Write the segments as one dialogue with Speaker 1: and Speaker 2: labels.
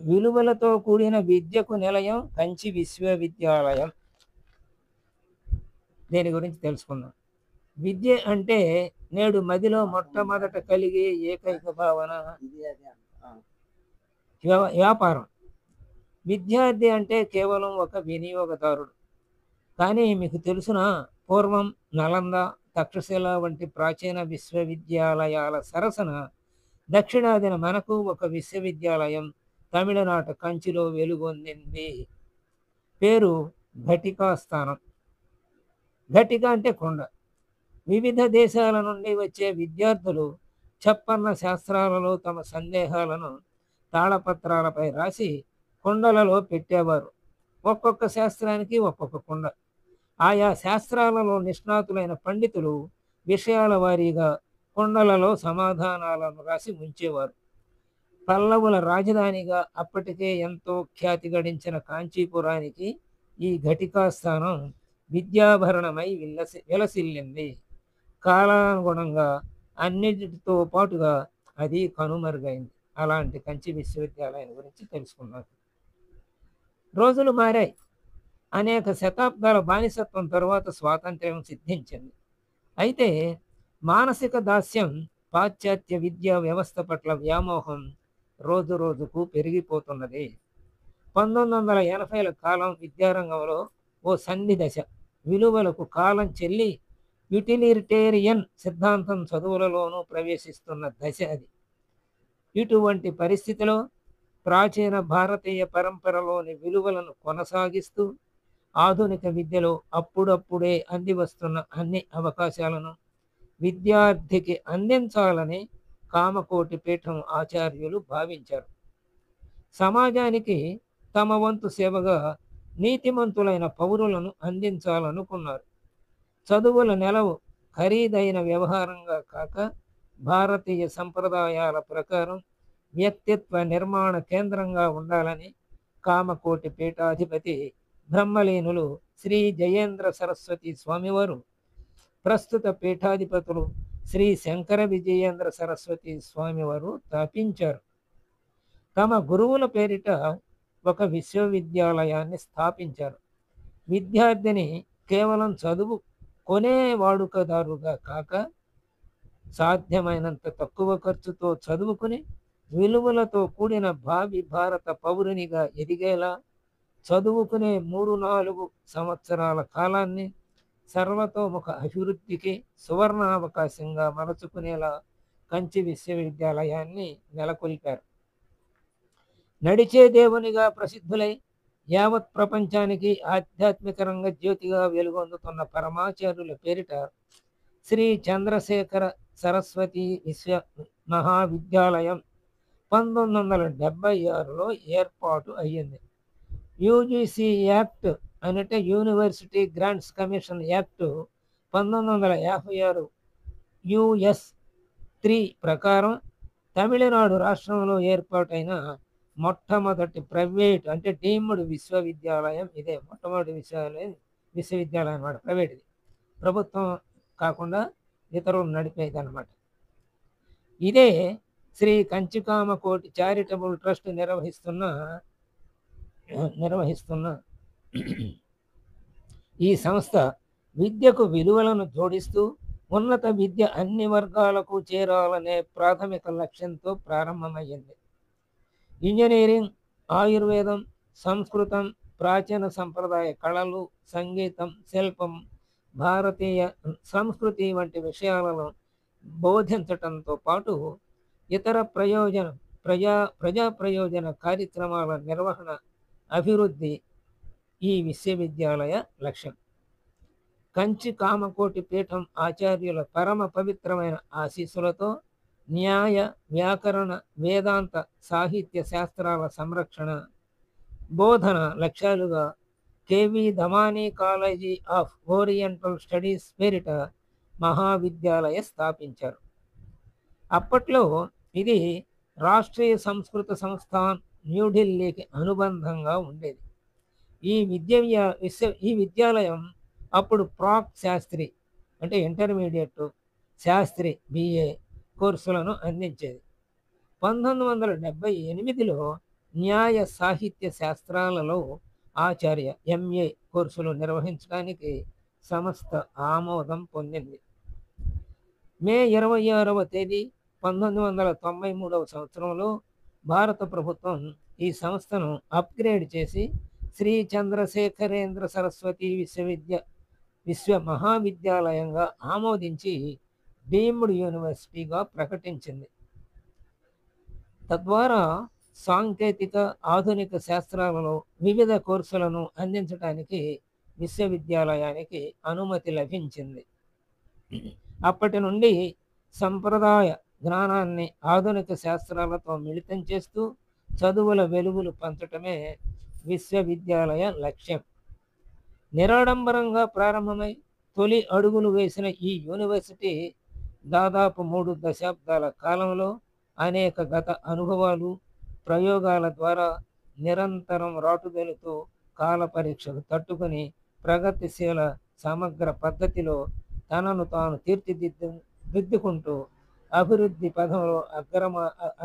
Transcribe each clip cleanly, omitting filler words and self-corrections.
Speaker 1: విలువలతో కూడిన విద్యకు నిలయం కంచి విశ్వవిద్యాలయం. దీని గురించి తెలుసుకుందాం. విద్య అంటే నేడు మదిలో మొట్టమొదట కలిగే ఏకైక భావన వ్యాపారం. విద్యార్థి అంటే కేవలం ఒక వినియోగదారుడు. కానీ మీకు తెలుసునా, పూర్వం నలంద, తక్షశిల వంటి ప్రాచీన విశ్వవిద్యాలయాల సరసన దక్షిణాదిన మనకు ఒక విశ్వవిద్యాలయం తమిళనాట కంచిలో వెలుగొందింది. పేరు ఘటికా స్థానం. ఘటిక అంటే కొండ. వివిధ దేశాల నుండి వచ్చే విద్యార్థులు ఛప్పన్న శాస్త్రాలలో తమ సందేహాలను తాళపత్రాలపై రాసి కొండలలో పెట్టేవారు. ఒక్కొక్క శాస్త్రానికి ఒక్కొక్క కొండ. ఆయా శాస్త్రాలలో నిష్ణాతులైన పండితులు విషయాల వారీగా కొండలలో సమాధానాలను రాసి ఉంచేవారు. పల్లవుల రాజధానిగా అప్పటికే ఎంతో ఖ్యాతి గడించిన కాంచీపురానికి ఈ ఘటికా స్థానం విద్యాభరణమై విలసిల్లింది. కాలానుగుణంగా అన్నిటితో పాటుగా అది కనుమరుగైంది. అలాంటి కంచి విశ్వవిద్యాలయం గురించి తెలుసుకున్నాం. రోజులు మారాయి. అనేక శతాబ్దాల బానిసత్వం తరువాత స్వాతంత్ర్యం సిద్ధించింది. అయితే మానసిక దాస్యం, పాశ్చాత్య విద్యా వ్యవస్థ పట్ల వ్యామోహం రోజు రోజుకు పెరిగిపోతున్నది. 1980ల కాలం విద్యారంగంలో ఓ సంధి దశ. విలువలకు కాలం చెల్లి యుటిలిటేరియన్ సిద్ధాంతం చదువులలోనూ ప్రవేశిస్తున్న దశ అది. ఇటువంటి పరిస్థితిలో ప్రాచీన భారతీయ పరంపరలోని విలువలను కొనసాగిస్తూ ఆధునిక విద్యలో అప్పుడప్పుడే అంది వస్తున్న అన్ని అవకాశాలను విద్యార్థికి అందించాలని కామకోటి పీఠం ఆచార్యులు భావించారు. సమాజానికి తమ వంతు సేవగా నీతిమంతులైన పౌరులను అందించాలనుకున్నారు. చదువుల నెలవు ఖరీదైన వ్యవహారంగా కాక భారతీయ సంప్రదాయాల ప్రకారం వ్యక్తిత్వ నిర్మాణ కేంద్రంగా ఉండాలని కామకోటి పీఠాధిపతి బ్రహ్మలీనులు శ్రీ జయేంద్ర సరస్వతి స్వామివారు, ప్రస్తుత పీఠాధిపతులు శ్రీ శంకర విజయేంద్ర సరస్వతి స్వామివారు స్థాపించారు. తమ గురువుల పేరిట ఒక విశ్వవిద్యాలయాన్ని స్థాపించారు. విద్యార్థిని కేవలం చదువు కొనే వాడుకదారుగా కాక సాధ్యమైనంత తక్కువ ఖర్చుతో చదువుకుని విలువలతో కూడిన భావి భారత పౌరునిగా ఎదిగేలా చదువుకునే 3-4 సంవత్సరాల కాలాన్ని సర్వతోముఖ అభివృద్ధికి సువర్ణావకాశంగా మలుచుకునేలా కంచి విశ్వవిద్యాలయాన్ని నెలకొల్పారు. నడిచే దేవునిగా ప్రసిద్ధులై యావత్ ప్రపంచానికి ఆధ్యాత్మిక రంగ జ్యోతిగా వెలుగొందుతున్న పరమాచార్యుల పేరిట శ్రీ చంద్రశేఖర సరస్వతి విశ్వ మహావిద్యాలయం 1976లో ఏర్పాటు అయ్యింది. యూజీసీ యాక్ట్ అంటే university grants commission act 1956 US 3 ప్రకారం తమిళనాడు రాష్ట్రంలో ఏర్పాటైన మొట్టమొదటి ప్రైవేట్ అంటే డీమ్డ్ విశ్వవిద్యాలయం ఇదే. మొట్టమొదటి విశ్వవిద్యాలయం అన్నమాట. ప్రైవేట్ది, ప్రభుత్వం కాకుండా ఇతరులు నడిపేది అన్నమాట. ఇదే శ్రీ కంచికామకోటి చారిటబుల్ ట్రస్ట్ నిర్వహిస్తున్న ఈ సంస్థ విద్యకు విలువలను జోడిస్తూ ఉన్నత విద్య అన్ని వర్గాలకు చేరాలనే ప్రాథమిక లక్ష్యంతో ప్రారంభమయ్యింది. ఇంజనీరింగ్, ఆయుర్వేదం, సంస్కృతం, ప్రాచీన సంప్రదాయ కళలు, సంగీతం, శిల్పం, భారతీయ సంస్కృతి వంటి విషయాలను బోధించటంతో పాటు ఇతర ప్రజా ప్రయోజన కార్యక్రమాల నిర్వహణ, అభివృద్ధి ఈ విశ్వవిద్యాలయ లక్ష్యం. కంచి కామకోటి పీఠం ఆచార్యుల పరమ పవిత్రమైన ఆశీస్సులతో న్యాయ, వ్యాకరణ, వేదాంత, సాహిత్య శాస్త్రాల సంరక్షణ, బోధన లక్ష్యాలుగా KV Damani college of oriental studies పేరిట మహావిద్యాలయ స్థాపించారు. అప్పట్లో ఇది రాష్ట్రీయ సంస్కృత సంస్థాన్ న్యూఢిల్లీకి అనుబంధంగా ఉండేది. ఈ విద్యాలయం అప్పుడు ప్రాక్ శాస్త్రి అంటే ఇంటర్మీడియట్, శాస్త్రి బిఏ కోర్సులను అందించేది. 1978లో న్యాయ సాహిత్య శాస్త్రాలలో ఆచార్య ఎంఏ కోర్సులు నిర్వహించడానికి సంస్థ ఆమోదం పొందింది. మే 26వ తేదీ 1993వ సంవత్సరంలో భారత ప్రభుత్వం ఈ సంస్థను అప్గ్రేడ్ చేసి శ్రీ చంద్రశేఖరేంద్ర సరస్వతి విశ్వ మహావిద్యాలయంగా ఆమోదించి డీమ్డ్ యూనివర్సిటీగా ప్రకటించింది. తద్వారా సాంకేతిక ఆధునిక శాస్త్రాలలో వివిధ కోర్సులను అందించడానికి విశ్వవిద్యాలయానికి అనుమతి లభించింది. అప్పటి నుండి సంప్రదాయ జ్ఞానాన్ని ఆధునిక శాస్త్రాలతో మిళితం చేస్తూ చదువుల వెలుగులు పంచటమే విశ్వవిద్యాలయ లక్ష్యం. నిరాడంబరంగా ప్రారంభమై తొలి అడుగులు వేసిన ఈ యూనివర్సిటీ దాదాపు 3 దశాబ్దాల కాలంలో అనేక గత అనుభవాలు, ప్రయోగాల ద్వారా నిరంతరం రాటుదేలుతూ కాల పరీక్షకు తట్టుకుని ప్రగతిశీల సమగ్ర పద్ధతిలో తనను తాను తీర్చిదిద్దుకుంటూ అభివృద్ధి పథంలో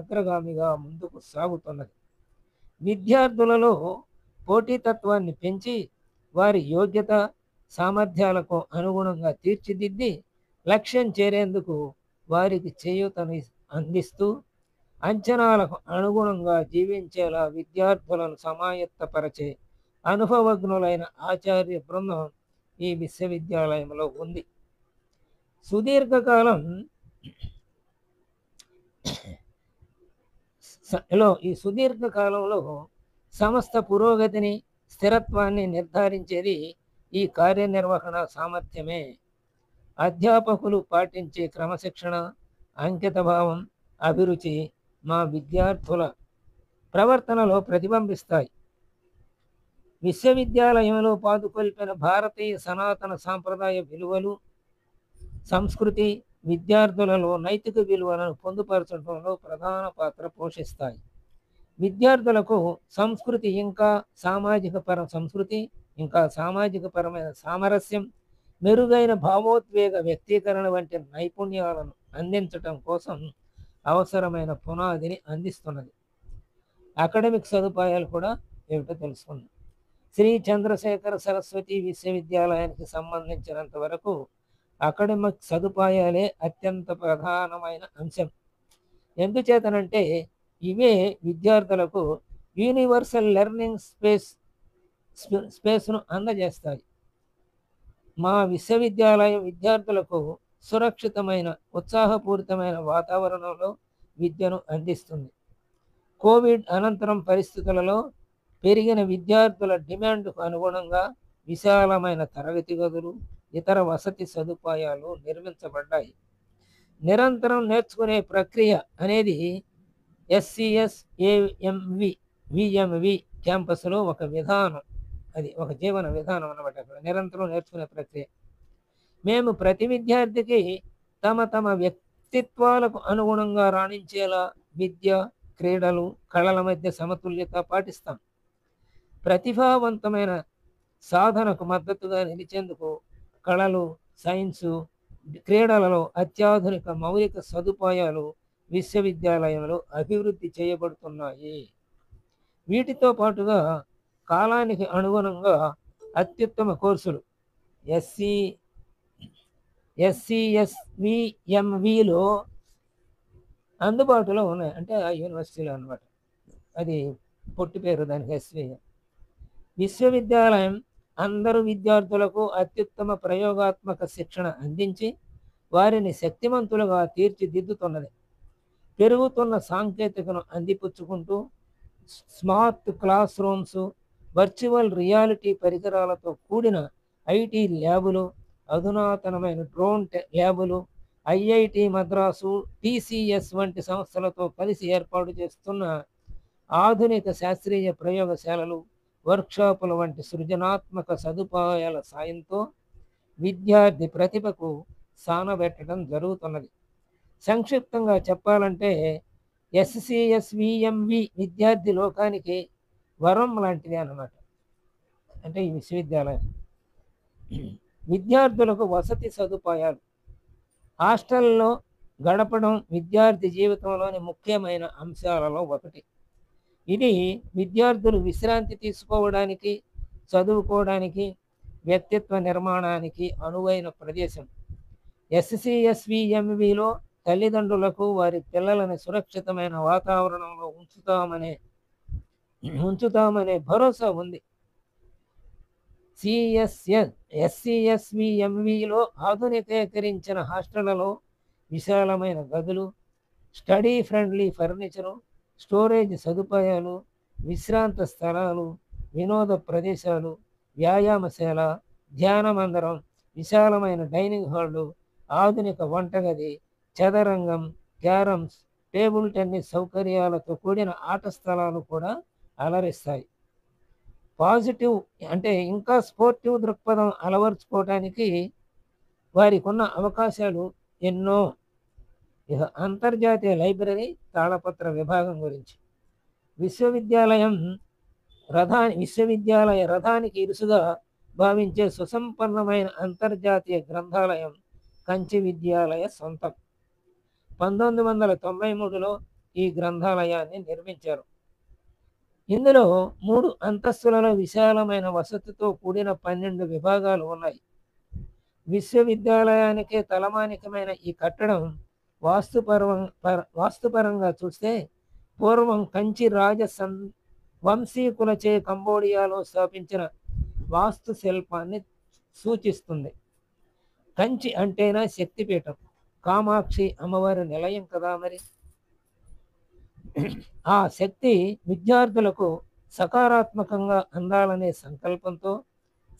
Speaker 1: అగ్రగామిగా ముందుకు సాగుతున్నది. విద్యార్థులలో పోటీతత్వాన్ని పెంచి వారి యోగ్యత సామర్థ్యాలకు అనుగుణంగా తీర్చిదిద్ది లక్ష్యం చేరేందుకు వారికి చేయూతను అందిస్తూ అంచనాలకు అనుగుణంగా జీవించేలా విద్యార్థులను సమాయత్తపరిచే అనుభవజ్ఞులైన ఆచార్య బృందం ఈ విశ్వవిద్యాలయంలో ఉంది. సుదీర్ఘకాలంలో సంస్థ పురోగతిని, స్థిరత్వాన్ని నిర్ధారించేది ఈ కార్యనిర్వహణ సామర్థ్యమే. అధ్యాపకులు పాటించే క్రమశిక్షణ, అంకితభావం, అభిరుచి మా విద్యార్థుల ప్రవర్తనలో ప్రతిబింబిస్తాయి. విశ్వవిద్యాలయంలో పాదుకొల్పిన భారతీయ సనాతన సాంప్రదాయ విలువలు, సంస్కృతి విద్యార్థులలో నైతిక విలువలను పొందుపరచడంలో ప్రధాన పాత్ర పోషిస్తాయి. విద్యార్థులకు ఇంకా సామాజికపరమైన సామరస్యం, మెరుగైన భావోద్వేగ వ్యక్తీకరణ వంటి నైపుణ్యాలను అందించటం కోసం అవసరమైన పునాదిని అందిస్తున్నది. అకాడమిక్ సదుపాయాలు కూడా ఏమిటో తెలుసుకుందాం. శ్రీ చంద్రశేఖర సరస్వతి విశ్వవిద్యాలయానికి సంబంధించినంత వరకు అకాడమిక్ సదుపాయాలే అత్యంత ప్రధానమైన అంశం. ఎందుచేతనంటే ఇవే విద్యార్థులకు యూనివర్సల్ లెర్నింగ్ స్పేస్ను అందజేస్తాయి. మా విశ్వవిద్యాలయం విద్యార్థులకు సురక్షితమైన, ఉత్సాహపూరితమైన వాతావరణంలో విద్యను అందిస్తుంది. కోవిడ్ అనంతరం పరిస్థితులలో పెరిగిన విద్యార్థుల డిమాండ్కు అనుగుణంగా విశాలమైన తరగతి గదులు, ఇతర వసతి సదుపాయాలు నిర్మించబడ్డాయి. నిరంతరం నేర్చుకునే ప్రక్రియ అనేది విఎంవి క్యాంపస్లో ఒక విధానం, అది ఒక జీవన విధానం అన్నమాట. అక్కడ నిరంతరం నేర్చుకునే ప్రక్రియ. మేము ప్రతి విద్యార్థికి తమ వ్యక్తిత్వాలకు అనుగుణంగా రాణించేలా విద్య, క్రీడలు, కళల మధ్య సమతుల్యత పాటిస్తాం. ప్రతిభావంతమైన సాధనకు మద్దతుగా నిలిచేందుకు కళలు, సైన్సు, క్రీడలలో అత్యాధునిక మౌలిక సదుపాయాలు విశ్వవిద్యాలయంలో అభివృద్ధి చేయబడుతున్నాయి. వీటితో పాటుగా కాలానికి అనుగుణంగా అత్యుత్తమ కోర్సులు SCSVMVలో అందుబాటులో ఉన్నాయి. అంటే ఆ యూనివర్సిటీలో అన్నమాట. అది పొట్టి పేరు దానికి SVM. విశ్వవిద్యాలయం అందరు విద్యార్థులకు అత్యుత్తమ ప్రయోగాత్మక శిక్షణ అందించి వారిని శక్తిమంతులుగా తీర్చిదిద్దుతున్నది. పెరుగుతున్న సాంకేతికను అందిపుచ్చుకుంటూ smart class rooms, virtual reality పరికరాలతో కూడిన IT ల్యాబులు, అధునాతనమైన డ్రోన్ ల్యాబులు, IIT మద్రాసు, TCS వంటి సంస్థలతో కలిసి ఏర్పాటు చేస్తున్న ఆధునిక శాస్త్రీయ ప్రయోగశాలలు, వర్క్షాపుల వంటి సృజనాత్మక సదుపాయాల సాయంతో విద్యార్థి ప్రతిభకు సానబెట్టడం జరుగుతున్నది. సంక్షిప్తంగా చెప్పాలంటే SCSVMV విద్యార్థి లోకానికి వరం లాంటిది అన్నమాట. అంటే ఈ విశ్వవిద్యాలయం విద్యార్థులకు వసతి సదుపాయాలు, హాస్టల్లో గడపడం విద్యార్థి జీవితంలోని ముఖ్యమైన అంశాలలో ఒకటి. ఇది విద్యార్థులు విశ్రాంతి తీసుకోవడానికి, చదువుకోవడానికి, వ్యక్తిత్వ నిర్మాణానికి అనువైన ప్రదేశం. SCSVMVలో తల్లిదండ్రులకు వారి పిల్లలని సురక్షితమైన వాతావరణంలో ఉంచుతామనే భరోసా ఉంది. SCSVMVలో ఆధునికీకరించిన హాస్టళ్లలో విశాలమైన గదులు, స్టడీ ఫ్రెండ్లీ ఫర్నిచరు, స్టోరేజ్ సదుపాయాలు, విశ్రాంత స్థలాలు, వినోద ప్రదేశాలు, వ్యాయామశాల, ధ్యాన మందిరం, విశాలమైన డైనింగ్ హాళ్ళు, ఆధునిక వంటగది, చదరంగం, క్యారమ్స్, టేబుల్ టెన్నిస్ సౌకర్యాలతో కూడిన ఆట స్థలాలు కూడా అలరిస్తాయి. పాజిటివ్ అంటే ఇంకా స్పోర్టివ్ దృక్పథం అలవర్చుకోవడానికి వారికి ఉన్న అవకాశాలు ఎన్నో. ఇక అంతర్జాతీయ లైబ్రరీ తాళపత్ర విభాగం గురించి విశ్వవిద్యాలయ రథానికి ఇరుసుగా భావించే సుసంపన్నమైన అంతర్జాతీయ గ్రంథాలయం కంచి విద్యాలయ సొంతం. 1993లో ఈ గ్రంథాలయాన్ని నిర్మించారు. ఇందులో 3 అంతస్తులలో విశాలమైన వసతితో కూడిన 12 విభాగాలు ఉన్నాయి. విశ్వవిద్యాలయానికే తలమానికమైన ఈ కట్టడం వాస్తుపరంగా చూస్తే పూర్వం కంచి వంశీకులచే కంబోడియాలో స్థాపించిన వాస్తుశిల్పాన్ని సూచిస్తుంది. కంచి అంటేనా శక్తిపీఠం, కామాక్షి అమ్మవారి నిలయం కదా మరి. ఆ శక్తి విద్యార్థులకు సకారాత్మకంగా అందాలనే సంకల్పంతో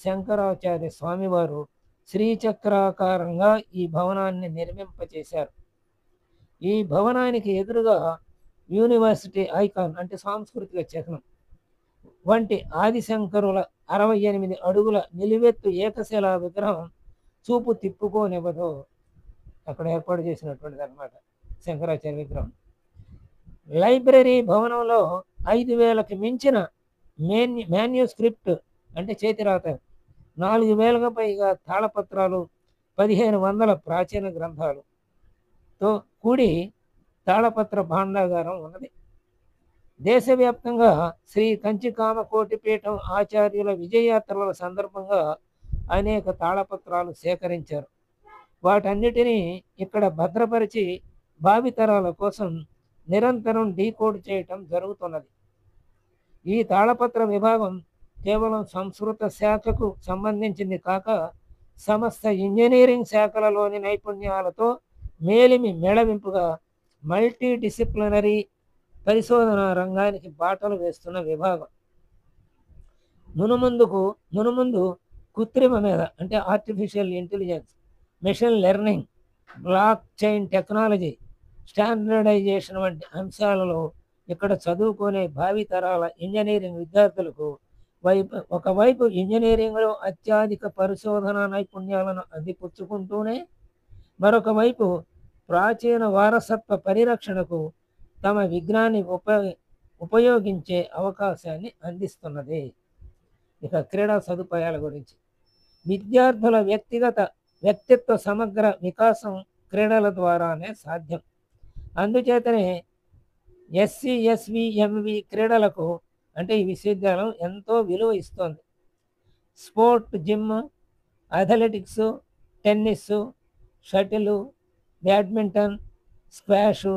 Speaker 1: శంకరాచార్య స్వామివారు శ్రీచక్రాకారంగా ఈ భవనాన్ని నిర్మింపచేశారు. ఈ భవనానికి ఎదురుగా యూనివర్సిటీ ఐకాన్ అంటే సాంస్కృతిక చిహ్నం వంటి ఆదిశంకరుల 68 అడుగుల నిలువెత్తు ఏకశిలా విగ్రహం చూపు తిప్పుకోనివ్వదు. అక్కడ ఏర్పాటు చేసినటువంటిది అన్నమాట శంకరాచార్య విగ్రహం. లైబ్రరీ భవనంలో 5000కి మించిన మాన్యుస్క్రిప్ట్ అంటే చేతిరాత, 4000కు పైగా తాళపత్రాలు, 1500 ప్రాచీన గ్రంథాలుతో కూడి తాళపత్ర భాండాగారం ఉన్నది. దేశవ్యాప్తంగా శ్రీ కంచి కామకోటి పీఠం ఆచార్యుల విజయయాత్రల సందర్భంగా అనేక తాళపత్రాలు సేకరించారు. వాటన్నిటినీ ఇక్కడ భద్రపరిచి భావితరాల కోసం నిరంతరం డీకోడ్ చేయటం జరుగుతున్నది. ఈ తాళపత్ర విభాగం కేవలం సంస్కృత శాఖకు సంబంధించింది కాక సమస్త ఇంజనీరింగ్ శాఖలలోని నైపుణ్యాలతో మేలిమి మెళవింపుగా మల్టీ డిసిప్లినరీ పరిశోధన రంగానికి బాటలు వేస్తున్న విభాగం. మునుముందు కృత్రిమ మీద అంటే artificial intelligence, machine learning, block chain technology, standardisation వంటి అంశాలలో ఇక్కడ చదువుకునే భావితరాల ఇంజనీరింగ్ విద్యార్థులకు ఒకవైపు ఇంజనీరింగ్లో అత్యధిక పరిశోధన నైపుణ్యాలను అందిపుచ్చుకుంటూనే మరొక వైపు ప్రాచీన వారసత్వ పరిరక్షణకు తమ విజ్ఞాన్ని ఉపయోగించే అవకాశాన్ని అందిస్తున్నది. ఇక క్రీడా సదుపాయాల గురించి విద్యార్థుల వ్యక్తిత్వ సమగ్ర వికాసం క్రీడల ద్వారానే సాధ్యం. అందుచేతనే SCSVMV క్రీడలకు అంటే ఈ విశ్వవిద్యాలయం ఎంతో విలువ ఇస్తోంది. Sport gym, athletics, tennis, shuttle, badminton, squash,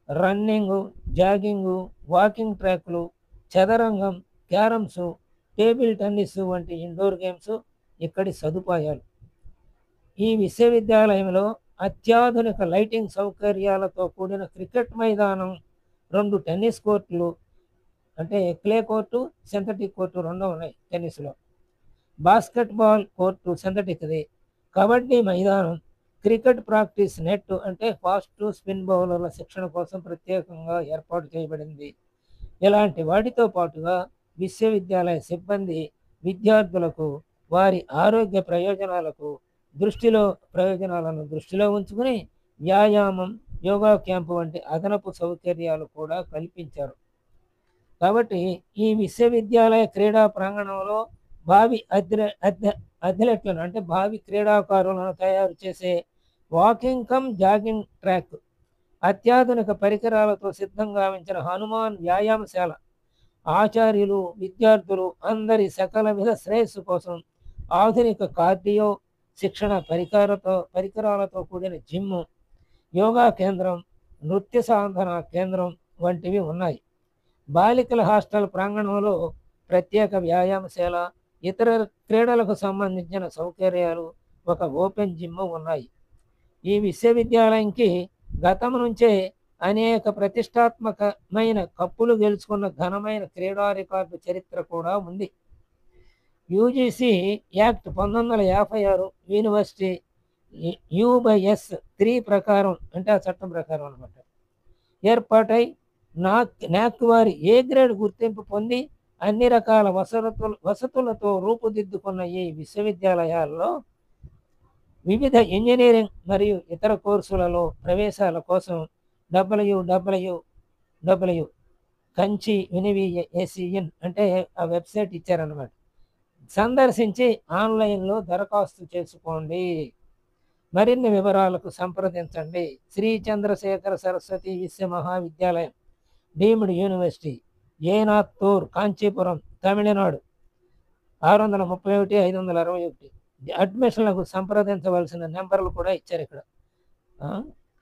Speaker 1: running, jogging, walking ట్రాక్లు, చదరంగం, క్యారమ్స్, టేబుల్ టెన్నిస్ వంటి ఇండోర్ గేమ్స్ ఇక్కడి సదుపాయాలు. ఈ విశ్వవిద్యాలయంలో అత్యాధునిక లైటింగ్ సౌకర్యాలతో కూడిన క్రికెట్ మైదానం, 2 టెన్నిస్ కోర్టులు అంటే క్లే కోర్టు, సింథటిక్ కోర్టు 2 ఉన్నాయి టెన్నిస్లో, బాస్కెట్బాల్ కోర్టు సింథటిక్ది, కబడ్డీ మైదానం, క్రికెట్ ప్రాక్టీస్ నెట్ అంటే ఫాస్ట్ స్పిన్ బౌలర్ల శిక్షణ కోసం ప్రత్యేకంగా ఏర్పాటు చేయబడింది. ఇలాంటి వాటితో పాటుగా విశ్వవిద్యాలయ సిబ్బంది విద్యార్థులకు వారి ఆరోగ్య ప్రయోజనాలను దృష్టిలో ఉంచుకుని వ్యాయామం, యోగా క్యాంపు వంటి అదనపు సౌకర్యాలు కూడా కల్పించారు. కాబట్టి ఈ విశ్వవిద్యాలయ క్రీడా ప్రాంగణంలో భావి అథ్లెట్లను అంటే భావి క్రీడాకారులను తయారు చేసే వాకింగ్ కమ్ జాగింగ్ ట్రాక్, అత్యాధునిక పరికరాలతో సిద్ధంగా ఉంచిన హనుమాన్ వ్యాయామశాల, ఆచార్యులు, విద్యార్థులు అందరి సకల విధ శ్రేయస్సు కోసం ఆధునిక కార్డియో శిక్షణ పరికరాలతో కూడిన జిమ్ము, యోగా కేంద్రం, నృత్య సాధన కేంద్రం వంటివి ఉన్నాయి. బాలికల హాస్టల్ ప్రాంగణంలో ప్రత్యేక వ్యాయామశాల, ఇతర క్రీడలకు సంబంధించిన సౌకర్యాలు, ఒక ఓపెన్ జిమ్ ఉన్నాయి. ఈ విశ్వవిద్యాలయంకి గతం నుంచే అనేక ప్రతిష్టాత్మకమైన కప్పులు గెలుచుకున్న ఘనమైన క్రీడా రికార్డు చరిత్ర కూడా ఉంది. యూజీసీ యాక్ట్ 1956 యూనివర్సిటీ U/S 3 ప్రకారం, అంటే ఆ చట్టం ప్రకారం అనమాట, ఏర్పాటై నాక్ వారి ఏ గ్రేడ్ గుర్తింపు పొంది అన్ని రకాల వసతులతో రూపుదిద్దుకున్న ఈ విశ్వవిద్యాలయాల్లో వివిధ ఇంజనీరింగ్ మరియు ఇతర కోర్సులలో ప్రవేశాల కోసం www కంచి UniVSCN అంటే ఆ వెబ్సైట్ ఇచ్చారన్నమాట. సందర్శించి ఆన్లైన్లో దరఖాస్తు చేసుకోండి. మరిన్ని వివరాలకు సంప్రదించండి. శ్రీ చంద్రశేఖర సరస్వతి విశ్వ మహావిద్యాలయం, డీమ్డ్ యూనివర్సిటీ, ఏనాత్తూర్, కాంచీపురం, తమిళనాడు 631 561. అడ్మిషన్లకు సంప్రదించవలసిన నెంబర్లు కూడా ఇచ్చారు ఇక్కడ.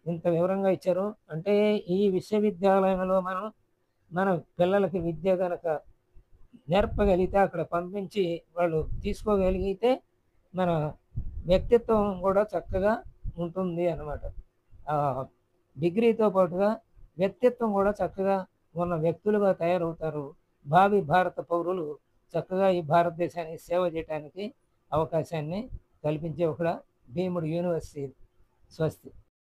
Speaker 1: ఇంత వివరంగా ఇచ్చారు. అంటే ఈ విశ్వవిద్యాలయంలో మన పిల్లలకి విద్య కనుక నేర్పగలిగితే, అక్కడ పంపించి వాళ్ళు తీసుకోగలిగితే మన వ్యక్తిత్వం కూడా చక్కగా ఉంటుంది అన్నమాట. డిగ్రీతో పాటుగా వ్యక్తిత్వం కూడా చక్కగా ఉన్న వ్యక్తులుగా తయారవుతారు. భావి భారత పౌరులు చక్కగా ఈ భారతదేశానికి సేవ చేయడానికి అవకాశాన్ని కల్పించే ఒక డీమ్డ్ యూనివర్సిటీ. స్వస్తి.